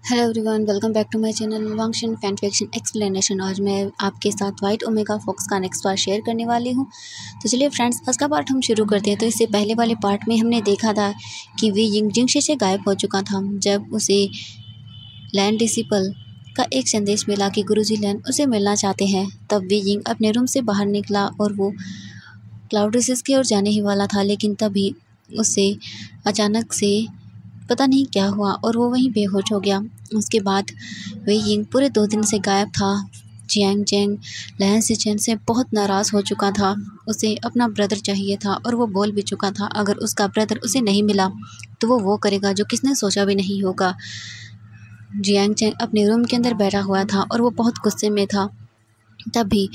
Hello everyone, welcome back to my channel Wangxian fan fiction explanation. आज मैं आपके साथ वाइट ओमेगा फॉक्स का नेक्स्ट पार्ट शेयर करने वाली हूं। तो चलिए फ्रेंड्स, आज का पार्ट हम शुरू करते हैं। तो इससे पहले वाले पार्ट में हमने देखा था कि वी यिंग जिंगशी से गायब हो चुका था। जब उसे लैन डिसिपल का एक संदेश मिला कि गुरुजी लैन उसे मिलना चाहते हैं, तब वी यिंग अपने रूम से बाहर निकला और वो क्लाउड रिसेस की ओर जाने ही वाला था। लेकिन तभी उससे अचानक से पता नहीं क्या हुआ और वो वहीं बेहोश हो गया। उसके बाद वे यिंग पूरे 2 दिन से गायब था। जियांग जेंग लैन सिचेन से बहुत नाराज़ हो चुका था। उसे अपना ब्रदर चाहिए था और वो बोल भी चुका था अगर उसका ब्रदर उसे नहीं मिला तो वो करेगा जो किसने सोचा भी नहीं होगा। जियांग जेंग अपने रूम के अंदर बैठा हुआ था और वो बहुत गुस्से में था। तभी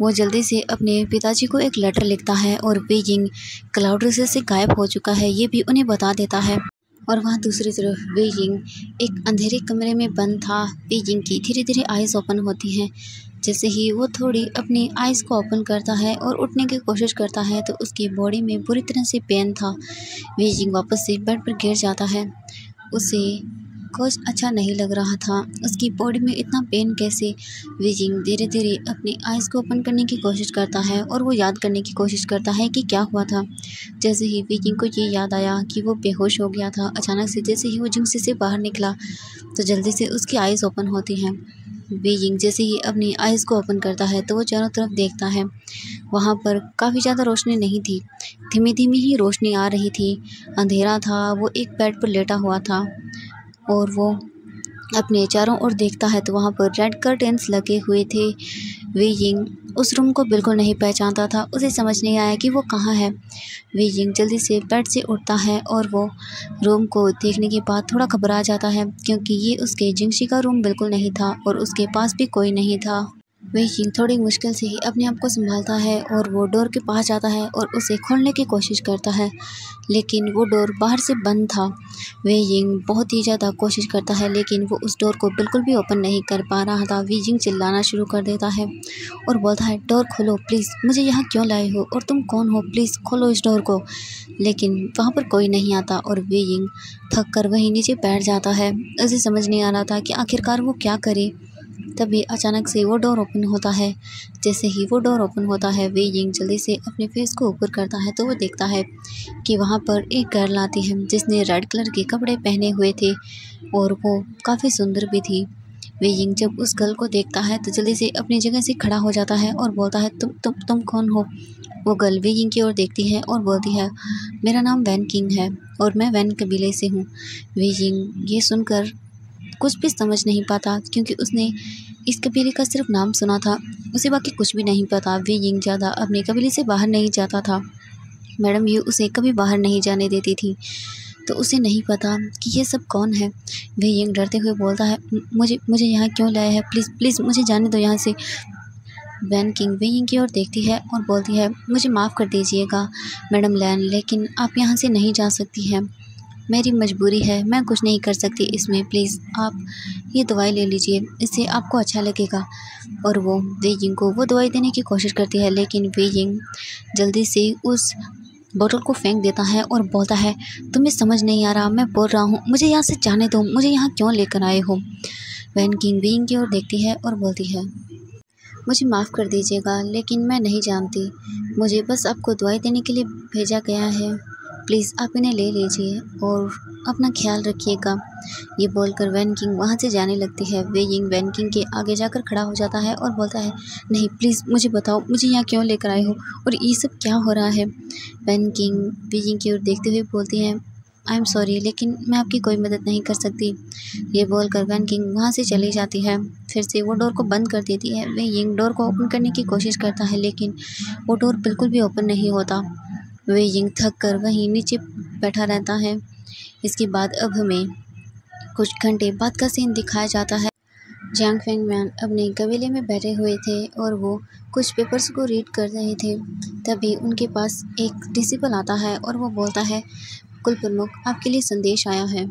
वो जल्दी से अपने पिताजी को एक लेटर लिखता है और वे यिंग क्लाउड रिसेस से गायब हो चुका है ये भी उन्हें बता देता है। और वहाँ दूसरी तरफ वे यिंग एक अंधेरे कमरे में बंद था। वे यिंग की धीरे धीरे आइज़ ओपन होती हैं। जैसे ही वो थोड़ी अपनी आइज़ को ओपन करता है और उठने की कोशिश करता है तो उसकी बॉडी में बुरी तरह से पेन था। वे यिंग वापस से बेड पर गिर जाता है। उसे कुछ अच्छा नहीं लग रहा था। उसकी बॉडी में इतना पेन कैसे। वे यिंग धीरे धीरे अपनी आइज़ को ओपन करने की कोशिश करता है और वो याद करने की कोशिश करता है कि क्या हुआ था। जैसे ही वे यिंग को ये याद आया कि वो बेहोश हो गया था, अचानक से जैसे ही वो जिंगशी से बाहर निकला तो जल्दी से उसकी आइज़ ओपन होती हैं। वे यिंग जैसे ही अपनी आइज़ को ओपन करता है तो वो चारों तरफ देखता है। वहाँ पर काफ़ी ज़्यादा रोशनी नहीं थी, धीमी धीमी ही रोशनी आ रही थी। अंधेरा था। वो एक बेड पर लेटा हुआ था और वो अपने चारों ओर देखता है तो वहाँ पर रेड कर्टेन्स लगे हुए थे। वे यिंग उस रूम को बिल्कुल नहीं पहचानता था। उसे समझ नहीं आया कि वो कहाँ है। वे यिंग जल्दी से बेड से उठता है और वो रूम को देखने के बाद थोड़ा घबरा जाता है क्योंकि ये उसके जिंगशी का रूम बिल्कुल नहीं था और उसके पास भी कोई नहीं था। वे यिंग थोड़ी मुश्किल से ही अपने आप को संभालता है और वो डोर के पास जाता है और उसे खोलने की कोशिश करता है, लेकिन वो डोर बाहर से बंद था। वे यिंग बहुत ही ज़्यादा कोशिश करता है लेकिन वो उस डोर को बिल्कुल भी ओपन नहीं कर पा रहा था। वे यिंग चिल्लाना शुरू कर देता है और बोलता है, डोर खोलो प्लीज़, मुझे यहाँ क्यों लाए हो और तुम कौन हो, प्लीज़ खोलो इस डोर को। लेकिन वहाँ पर कोई नहीं आता और वे यिंग थक कर वहीं नीचे बैठ जाता है। उसे समझ नहीं आ रहा था कि आखिरकार वो क्या करे। तभी अचानक से वो डोर ओपन होता है। जैसे ही वो डोर ओपन होता है वे यिंग जल्दी से अपने फेस को ऊपर करता है तो वो देखता है कि वहाँ पर एक गर्ल आती है जिसने रेड कलर के कपड़े पहने हुए थे और वो काफ़ी सुंदर भी थी। वे यिंग जब उस गर्ल को देखता है तो जल्दी से अपनी जगह से खड़ा हो जाता है और बोलता है, तुम कौन हो। वो गर्ल वे यिंग की ओर देखती है और बोलती है, मेरा नाम वैन किंग है और मैं वैन कबीले से हूँ। वे यिंग ये सुनकर कुछ भी समझ नहीं पाता क्योंकि उसने इस कबीले का सिर्फ नाम सुना था, उसे बाकी कुछ भी नहीं पता। वे यिंग ज़्यादा अपने कबीले से बाहर नहीं जाता था। मैडम यू उसे कभी बाहर नहीं जाने देती थी तो उसे नहीं पता कि ये सब कौन है। वे यिंग डरते हुए बोलता है, मुझे यहाँ क्यों लाया है, प्लीज़ प्लीज़ मुझे जाने दो यहाँ से। वैन किंग वे यिंग की ओर देखती है और बोलती है, मुझे माफ़ कर दीजिएगा मैडम लैन, लेकिन आप यहाँ से नहीं जा सकती हैं, मेरी मजबूरी है, मैं कुछ नहीं कर सकती इसमें। प्लीज़ आप ये दवाई ले लीजिए, इससे आपको अच्छा लगेगा। और वो वे यिंग को वो दवाई देने की कोशिश करती है लेकिन वे यिंग जल्दी से उस बोतल को फेंक देता है और बोलता है, तुम्हें समझ नहीं आ रहा, मैं बोल रहा हूँ मुझे यहाँ से जाने दो, मुझे यहाँ क्यों लेकर आए हो। वैन किंग वे यिंग की ओर देखती है और बोलती है, मुझे माफ़ कर दीजिएगा लेकिन मैं नहीं जानती, मुझे बस आपको दवाई देने के लिए भेजा गया है, प्लीज़ आप इन्हें ले लीजिए और अपना ख्याल रखिएगा। ये बोलकर वैन किंग वहाँ से जाने लगती है। वे यिंग वैन किंग के आगे जाकर खड़ा हो जाता है और बोलता है, नहीं प्लीज़ मुझे बताओ, मुझे यहाँ क्यों लेकर आए हो और ये सब क्या हो रहा है। वैन किंग वे यिंग की ओर देखते हुए बोलती हैं, आई एम सॉरी लेकिन मैं आपकी कोई मदद नहीं कर सकती। ये बोलकर वैन किंग वहाँ से चली जाती है। फिर से वो डोर को बंद कर देती है। वे यिंग डोर को ओपन करने की कोशिश करता है लेकिन वो डोर बिल्कुल भी ओपन नहीं होता। वे यिंग थक कर वहीं नीचे बैठा रहता है। इसके बाद अब हमें कुछ घंटे बाद का सीन दिखाया जाता है। जियांग फेंगमियान अपने कबीले में बैठे हुए थे और वो कुछ पेपर्स को रीड कर रहे थे। तभी उनके पास एक डिसिपल आता है और वो बोलता है, कुल प्रमुख आपके लिए संदेश आया है।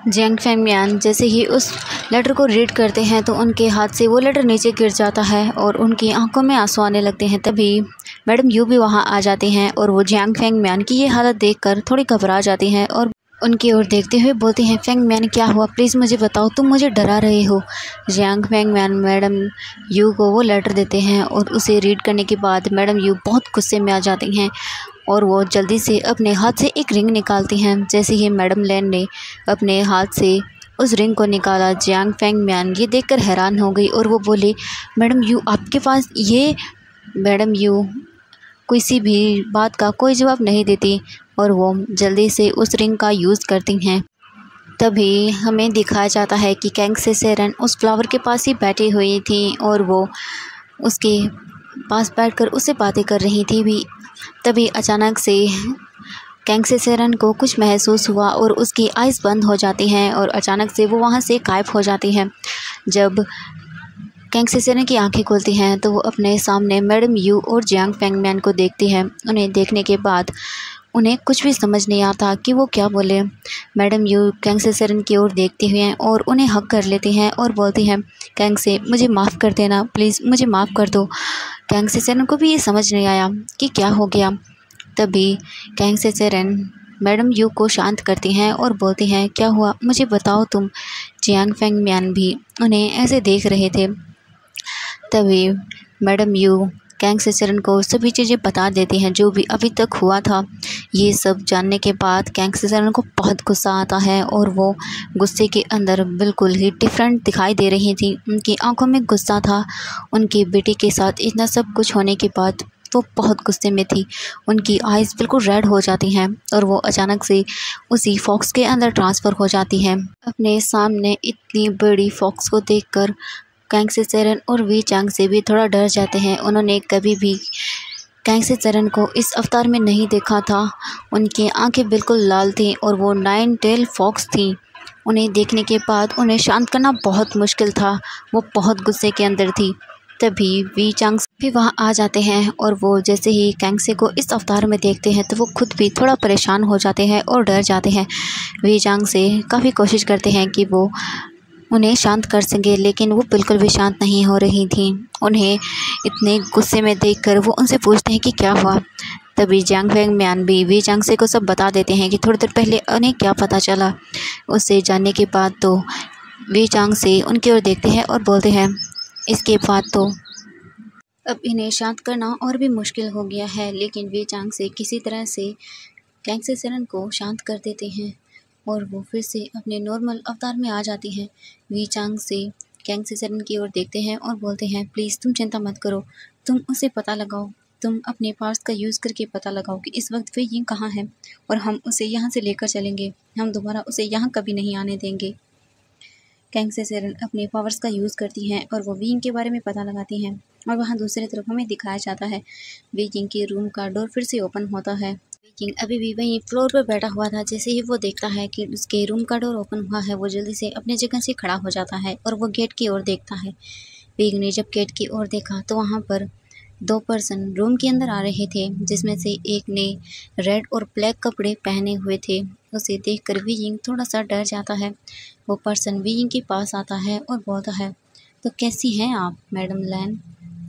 जियांग फेंगमियान जैसे ही उस लेटर को रीड करते हैं तो उनके हाथ से वो लेटर नीचे गिर जाता है और उनकी आंखों में आंसू आने लगते हैं। तभी मैडम यू भी वहाँ आ जाते हैं और वो जियांग फेंगमियान की ये हालत देखकर थोड़ी घबरा जाती हैं और उनकी ओर देखते हुए बोलते हैं, फेंग मैन क्या हुआ, प्लीज़ मुझे बताओ, तुम मुझे डरा रहे हो। Jiang Feng man madam you को वो लेटर देते हैं और उसे रीड करने के बाद मैडम यू बहुत गुस्से में आ जाती हैं और वो जल्दी से अपने हाथ से एक रिंग निकालती हैं। जैसे ही मैडम लैन ने अपने हाथ से उस रिंग को निकाला, जियांग फेंग मैन ये देखकर हैरान हो गई और वो बोली, मैडम यू आपके पास ये। मैडम यू किसी भी बात का कोई जवाब नहीं देती और वो जल्दी से उस रिंग का यूज़ करती हैं। तभी हमें दिखाया जाता है कि कैंग से सेरन उस फ्लावर के पास ही बैठी हुई थी और वो उसके पास बैठकर उससे बातें कर रही थी भी। तभी अचानक से कैंग से सेरन को कुछ महसूस हुआ और उसकी आइज़ बंद हो जाती हैं और अचानक से वो वहाँ से गायब हो जाती हैं। जब कैंग से सेरन की आंखें खुलती हैं तो वो अपने सामने मैडम यू और जियांग फेंग मैन को देखती है। उन्हें देखने के बाद उन्हें कुछ भी समझ नहीं आता कि वो क्या बोले। मैडम यू कैंग से सेरन की ओर देखती हुई हैं और उन्हें हक कर लेती हैं और बोलती हैं, कैंग से मुझे माफ़ कर देना, प्लीज़ मुझे माफ़ कर दो। कैंग से सेरन को भी ये समझ नहीं आया कि क्या हो गया। तभी कैंग से सेरन मैडम यू को शांत करती हैं और बोलती हैं, क्या हुआ मुझे बताओ तुम। जियांग फेंग मैन भी उन्हें ऐसे देख रहे थे। तभी मैडम यू कैंग से सेरन को सभी चीज़ें बता देती हैं जो भी अभी तक हुआ था। ये सब जानने के बाद कैंग से सेरन को बहुत गुस्सा आता है और वो गुस्से के अंदर बिल्कुल ही डिफरेंट दिखाई दे रही थी। उनकी आंखों में गुस्सा था। उनकी बेटी के साथ इतना सब कुछ होने के बाद वो बहुत गुस्से में थी। उनकी आइज़ बिल्कुल रेड हो जाती हैं और वो अचानक से उसी फॉक्स के अंदर ट्रांसफ़र हो जाती हैं। अपने सामने इतनी बड़ी फॉक्स को देखकर कैंग से सेरन और वी चांग से भी थोड़ा डर जाते हैं। उन्होंने कभी भी कैंग से सेरन को इस अवतार में नहीं देखा था। उनकी आंखें बिल्कुल लाल थीं और वो 9 टेल फॉक्स थी। उन्हें देखने के बाद उन्हें शांत करना बहुत मुश्किल था। वो बहुत गुस्से के अंदर थी। तभी वी चांग भी वहाँ आ जाते हैं और वो जैसे ही कैंग से को इस अवतार में देखते हैं तो वो खुद भी थोड़ा परेशान हो जाते हैं और डर जाते हैं। वी चांग से काफ़ी कोशिश करते हैं कि वो उन्हें शांत कर सके, लेकिन वो बिल्कुल भी शांत नहीं हो रही थी। उन्हें इतने गुस्से में देखकर वो उनसे पूछते हैं कि क्या हुआ। तभी जियांग फेंग म्यान भी वी चांग से को सब बता देते हैं कि थोड़ी देर पहले उन्हें क्या पता चला। उससे जानने के बाद तो वी चांग से उनकी ओर देखते हैं और बोलते हैं, इसके बाद तो अब इन्हें शांत करना और भी मुश्किल हो गया है। लेकिन वी चांग से किसी तरह से कैंग से सेरन को शांत कर देते हैं और वो फिर से अपने नॉर्मल अवतार में आ जाती हैं। वी चांग से कैंग से सेरन की ओर देखते हैं और बोलते हैं, प्लीज़ तुम चिंता मत करो, तुम उसे पता लगाओ, तुम अपने पार्ट्स का यूज़ करके पता लगाओ कि इस वक्त वे ये कहाँ है और हम उसे यहाँ से लेकर चलेंगे। हम दोबारा उसे यहाँ कभी नहीं आने देंगे। कैंग से सेरन अपने पावर्स का यूज़ करती हैं और वो विंग के बारे में पता लगाती हैं और वहाँ दूसरी तरफ हमें दिखाया जाता है विंग के रूम का डोर फिर से ओपन होता है। विंग अभी भी वहीं फ्लोर पर बैठा हुआ था। जैसे ही वो देखता है कि उसके रूम का डोर ओपन हुआ है, वो जल्दी से अपने जगह से खड़ा हो जाता है और वो गेट की ओर देखता है। विंग ने जब गेट की ओर देखा तो वहाँ पर 2 पर्सन रूम के अंदर आ रहे थे, जिसमें से एक ने रेड और ब्लैक कपड़े पहने हुए थे। उसे देखकर विंग थोड़ा सा डर जाता है। वो पर्सन विंग के पास आता है और बोलता है, तो कैसी हैं आप मैडम लैन।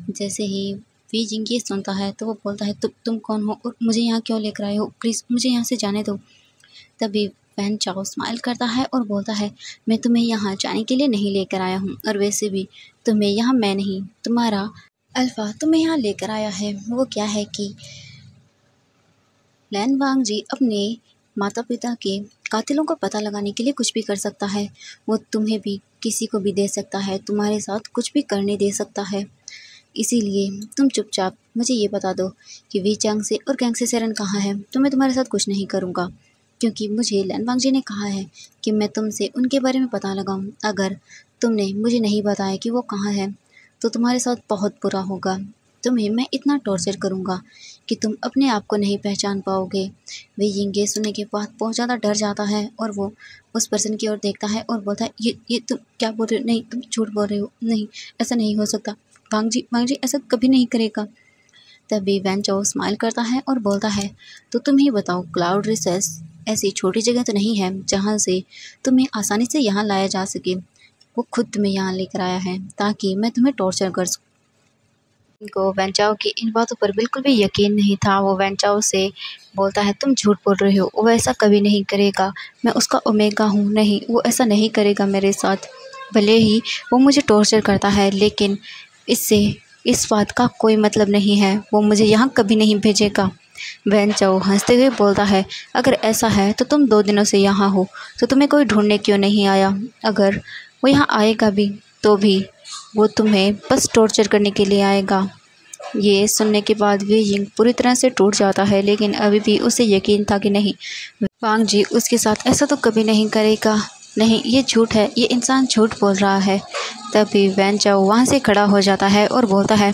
जैसे ही विंग ये सुनता है तो वो बोलता है, तुम कौन हो और मुझे यहाँ क्यों लेकर आए हो, प्लीज़ मुझे यहाँ से जाने दो। तभी वैन चाओ स्माइल करता है और बोलता है, मैं तुम्हें यहाँ जाने के लिए नहीं लेकर आया हूँ और वैसे भी तुम्हें यहाँ मैं नहीं, तुम्हारा अल्फ़ा तुम्हें यहाँ लेकर आया है। वो क्या है कि लैन वांग जी अपने माता पिता के कातिलों का पता लगाने के लिए कुछ भी कर सकता है। वो तुम्हें भी किसी को भी दे सकता है, तुम्हारे साथ कुछ भी करने दे सकता है। इसीलिए तुम चुपचाप मुझे ये बता दो कि वी चांग से और कैंग से सेरन कहाँ है, तो मैं तुम्हारे साथ कुछ नहीं करूँगा, क्योंकि मुझे लैन वांग जी ने कहा है कि मैं तुमसे उनके बारे में पता लगाऊँ। अगर तुमने मुझे नहीं बताया कि वो कहाँ है तो तुम्हारे साथ बहुत बुरा होगा। तुम्हें मैं इतना टॉर्चर करूँगा कि तुम अपने आप को नहीं पहचान पाओगे। वे ये सुनने के बाद बहुत ज़्यादा डर जाता है और वो उस पर्सन की ओर देखता है और बोलता है, ये तुम क्या बोल रहे हो, नहीं तुम झूठ बोल रहे हो, नहीं ऐसा नहीं हो सकता, वांग जी ऐसा कभी नहीं करेगा। तभी वैन चाओ स्माइल करता है और बोलता है, तो तुम ही बताओ, क्लाउड रिसेस ऐसी छोटी जगह तो नहीं है जहाँ से तुम्हें आसानी से यहाँ लाया जा सके। वो खुद तुम्हें यहाँ लेकर आया है ताकि मैं तुम्हें टॉर्चर कर सकूँ। को वेंचाओ की इन बातों पर बिल्कुल भी यकीन नहीं था। वो वेंचाओ से बोलता है, तुम झूठ बोल रहे हो, वो ऐसा कभी नहीं करेगा, मैं उसका ओमेगा हूँ, नहीं वो ऐसा नहीं करेगा मेरे साथ। भले ही वो मुझे टॉर्चर करता है लेकिन इससे इस बात का कोई मतलब नहीं है, वो मुझे यहाँ कभी नहीं भेजेगा। वेंचाओ हंसते हुए बोलता है, अगर ऐसा है तो तुम 2 दिनों से यहाँ हो, तो तुम्हें कोई ढूंढने क्यों नहीं आया? अगर वो यहाँ आएगा भी तो भी वो तुम्हें बस टॉर्चर करने के लिए आएगा। ये सुनने के बाद वे यिंग पूरी तरह से टूट जाता है, लेकिन अभी भी उसे यकीन था कि नहीं, वांग जी उसके साथ ऐसा तो कभी नहीं करेगा। नहीं, ये झूठ है, ये इंसान झूठ बोल रहा है। तभी वैन चाओ वहाँ से खड़ा हो जाता है और बोलता है,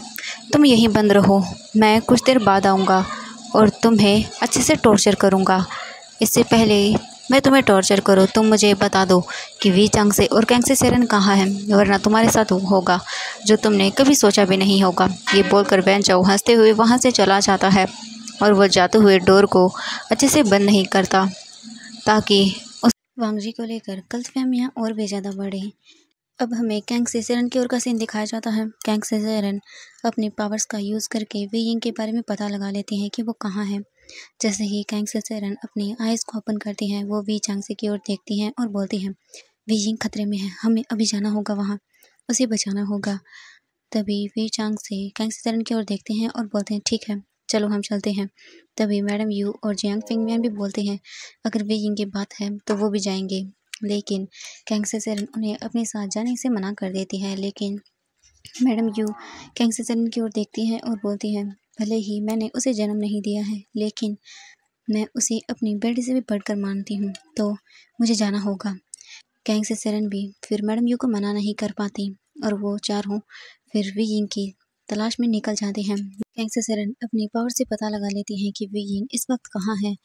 तुम यहीं बंद रहो, मैं कुछ देर बाद आऊँगा और तुम्हें अच्छे से टॉर्चर करूँगा। इससे पहले मैं तुम्हें टॉर्चर करूँ, तुम मुझे बता दो कि वी चांग से और कैंग से सेरन कहाँ है, वरना तुम्हारे साथ होगा जो तुमने कभी सोचा भी नहीं होगा। ये बोलकर वैन चाओ हंसते हुए वहाँ से चला जाता है और वह जाते हुए डोर को अच्छे से बंद नहीं करता ताकि उस वांग जी को लेकर गलतफहमियाँ और भी ज़्यादा बढ़े। अब हमें कैंग से सेरन की ओर का सीन दिखाया जाता है। कैंग से सेरन अपने पावर्स का यूज़ करके वी यिंग के बारे में पता लगा लेते हैं कि वो कहाँ है। जैसे ही कैंग से सेरन अपनी आइज़ को ओपन करती हैं, वो वी चांग से की ओर देखती हैं और बोलती हैं, वी यिंग खतरे में है, हमें अभी जाना होगा वहाँ, उसे बचाना होगा। तभी वी चांग से कैंग से सेरन की ओर देखते हैं और बोलते हैं, ठीक है चलो हम चलते हैं। तभी मैडम यू और जियांग फिंगमियान भी बोलते हैं, अगर वी यिंग की बात है तो वो भी जाएंगे। लेकिन कैंग से सेरन उन्हें अपने साथ जाने से मना कर देती है। लेकिन मैडम यू कैंग से सेरन की ओर देखती हैं और बोलती हैं, भले ही मैंने उसे जन्म नहीं दिया है लेकिन मैं उसे अपनी बेटी से भी बढ़कर मानती हूँ, तो मुझे जाना होगा। कैंग से सेरन भी फिर मैडम यू को मना नहीं कर पाती और वो चारों फिर वी यिंग की तलाश में निकल जाते हैं। कैंग से सेरन अपनी पावर से पता लगा लेती हैं कि वी यिंग इस वक्त कहाँ है।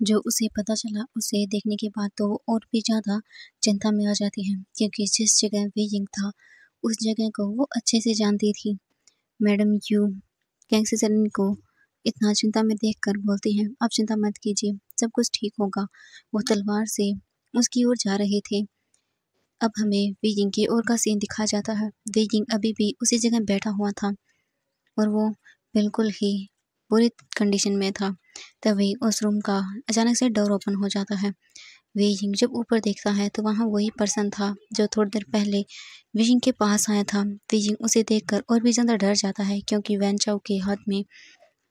जो उसे पता चला, उसे देखने के बाद तो वो और भी ज़्यादा चिंता में आ जाती है, क्योंकि जिस जगह वी यिंग था उस जगह को वो अच्छे से जानती थी। मैडम यू कैंग से सेरन को इतना चिंता में देखकर बोलती हैं, आप चिंता मत कीजिए, सब कुछ ठीक होगा। वो तलवार से उसकी ओर जा रहे थे। अब हमें वी यिंग की ओर का सीन दिखाया जाता है। वी यिंग अभी भी उसी जगह बैठा हुआ था और वो बिल्कुल ही बुरी कंडीशन में था। तभी उस रूम का अचानक से डोर ओपन हो जाता है। वी यिंग जब ऊपर देखता है तो वहाँ वही पर्सन था जो थोड़ी देर पहले वी यिंग के पास आया था। वी यिंग उसे देखकर और भी ज़्यादा डर जाता है, क्योंकि वैन चाओ के हाथ में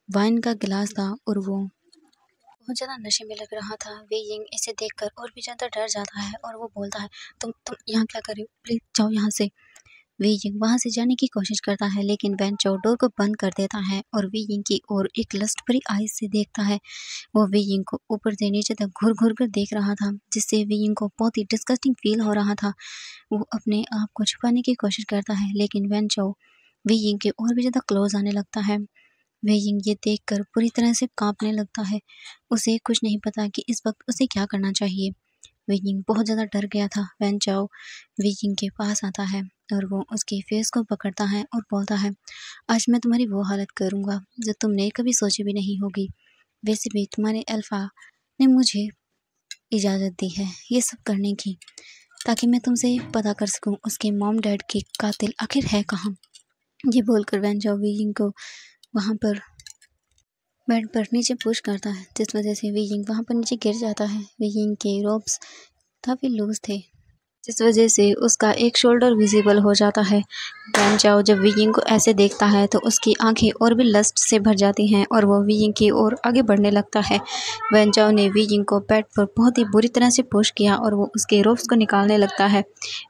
वाइन का गिलास था और वो बहुत ज़्यादा नशे में लग रहा था। वे यिंग इसे देखकर और भी ज़्यादा डर जाता है और वो बोलता है, तुम यहाँ क्या कर रहे हो, प्लीज़ जाओ यहाँ से। वे यिंग वहाँ से जाने की कोशिश करता है लेकिन वैन चाओ डोर को बंद कर देता है और वे यिंग की ओर एक लस्ट भरी आइज से देखता है। वो वे यिंग को ऊपर से नीचे तक घूर घूर कर देख रहा था, जिससे वे यिंग को बहुत ही डिस्गस्टिंग फील हो रहा था। वो अपने आप को छुपाने की कोशिश करता है लेकिन वैन चाओ वे यिंग के और भी ज़्यादा क्लोज आने लगता है। वे यिंग ये देखकर पूरी तरह से कांपने लगता है। उसे कुछ नहीं पता कि इस वक्त उसे क्या करना चाहिए। वे यिंग बहुत ज़्यादा डर गया था। वैन चाओ वे यिंग के पास आता है और वो उसके फेस को पकड़ता है और बोलता है, आज मैं तुम्हारी वो हालत करूँगा जो तुमने कभी सोची भी नहीं होगी। वैसे भी तुम्हारे अल्फ़ा ने मुझे इजाज़त दी है ये सब करने की, ताकि मैं तुमसे पता कर सकूँ उसके मॉम डैड के कातिल आखिर है कहाँ। ये बोलकर वैन चाओ वे यिंग को वहाँ पर बेड पर नीचे पुश करता है, जिस वजह से वे यिंग वहाँ पर नीचे गिर जाता है। वे यिंग के रोप्स काफ़ी लूज थे, जिस वजह से उसका एक शोल्डर विजिबल हो जाता है। वैन चाओ जब वी यिंग को ऐसे देखता है तो उसकी आंखें और भी लस्ट से भर जाती हैं और वो वी यिंग की ओर आगे बढ़ने लगता है। वैन चाओ ने वी यिंग को बेड पर बहुत ही बुरी तरह से पुश किया और वो उसके रोप्स को निकालने लगता है।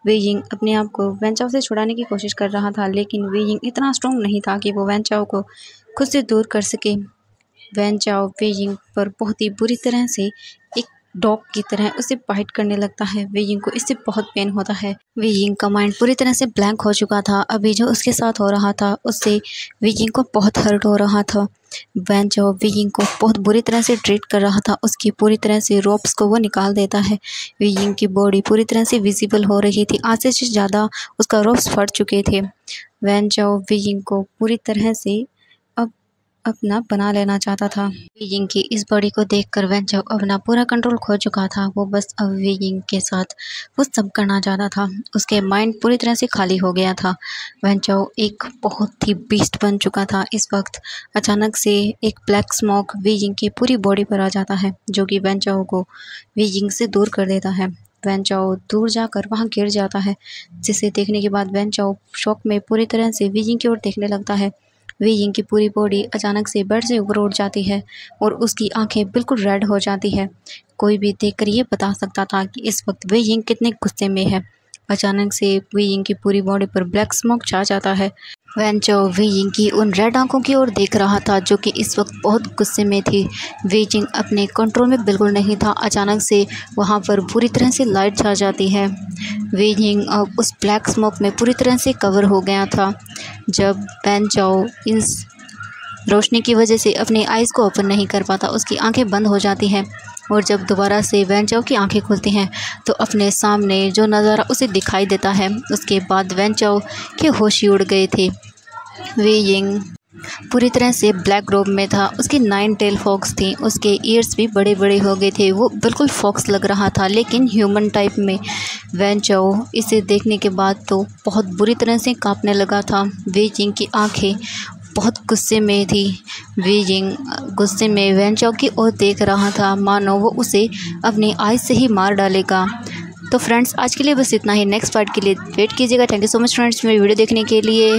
वे यिंग अपने आप को वैन चाओ से छुड़ाने की कोशिश कर रहा था, लेकिन वे यिंग इतना स्ट्रॉन्ग नहीं था कि वो वैन चाओ को खुद से दूर कर सके। वैन चाओ वे यिंग पर बहुत ही बुरी तरह से एक डॉग की तरह उसे बाइट करने लगता है। वे यिंग को इससे बहुत पेन होता है। वे यिंग का माइंड पूरी तरह से ब्लैंक हो चुका था। अभी जो उसके साथ हो रहा था उससे वे यिंग को बहुत हर्ट हो रहा था। वैन चाओ वे यिंग को बहुत बुरी तरह से ट्रीट कर रहा था। उसकी पूरी तरह से रोप्स को वो निकाल देता है। वे यिंग की बॉडी पूरी तरह से विजिबल हो रही थी, आधे से ज़्यादा उसका रोप्स फट चुके थे। वैन चाओ वे यिंग को पूरी तरह से अब अपना बना लेना चाहता था। वी यिंग की इस बॉडी को देखकर वैन चाओ अपना पूरा कंट्रोल खो चुका था। वो बस अब वी यिंग के साथ वो सब करना चाहता था। उसके माइंड पूरी तरह से खाली हो गया था। वैन चाओ एक बहुत ही बीस्ट बन चुका था। इस वक्त अचानक से एक ब्लैक स्मोक वी यिंग की पूरी बॉडी पर आ जाता है, जो कि वैन चाओ को वी यिंग से दूर कर देता है। वैन चाओ दूर जाकर वहाँ गिर जाता है, जिसे देखने के बाद वैन चाओ शॉक में पूरी तरह से वी यिंग की ओर देखने लगता है। वी यिंग की पूरी बॉडी अचानक से बेड से ऊपर उठ जाती है और उसकी आंखें बिल्कुल रेड हो जाती है। कोई भी देखकर ये बता सकता था कि इस वक्त वी यिंग कितने गुस्से में है। अचानक से वी यिंग की पूरी बॉडी पर ब्लैक स्मोक छा जाता है। वैन चाओ वी यिंग की उन रेड आंखों की ओर देख रहा था, जो कि इस वक्त बहुत गुस्से में थी। वी यिंग अपने कंट्रोल में बिल्कुल नहीं था। अचानक से वहाँ पर पूरी तरह से लाइट छा जाती है। वी यिंग अब उस ब्लैक स्मोक में पूरी तरह से कवर हो गया था। जब वैन चाओ इस रोशनी की वजह से अपनी आइज़ को ओपन नहीं कर पाता, उसकी आंखें बंद हो जाती हैं और जब दोबारा से वैन चाओ की आंखें खुलती हैं तो अपने सामने जो नज़ारा उसे दिखाई देता है, उसके बाद वैन चाओ के होश ही उड़ गए थे। वी यिंग पूरी तरह से ब्लैक रोब में था। उसकी 9 टेल फॉक्स थी। उसके ईयर्स भी बड़े बड़े हो गए थे। वो बिल्कुल फॉक्स लग रहा था, लेकिन ह्यूमन टाइप में। वैन चाओ इसे देखने के बाद तो बहुत बुरी तरह से कांपने लगा था। वी यिंग की आंखें बहुत गुस्से में थी। वी यिंग गुस्से में वैन चाओ की ओर देख रहा था, मानो वो उसे अपनी आइज़ से ही मार डालेगा। तो फ्रेंड्स, आज के लिए बस इतना ही। नेक्स्ट पार्ट के लिए वेट कीजिएगा। Thank you so much friends मेरी वीडियो देखने के लिए।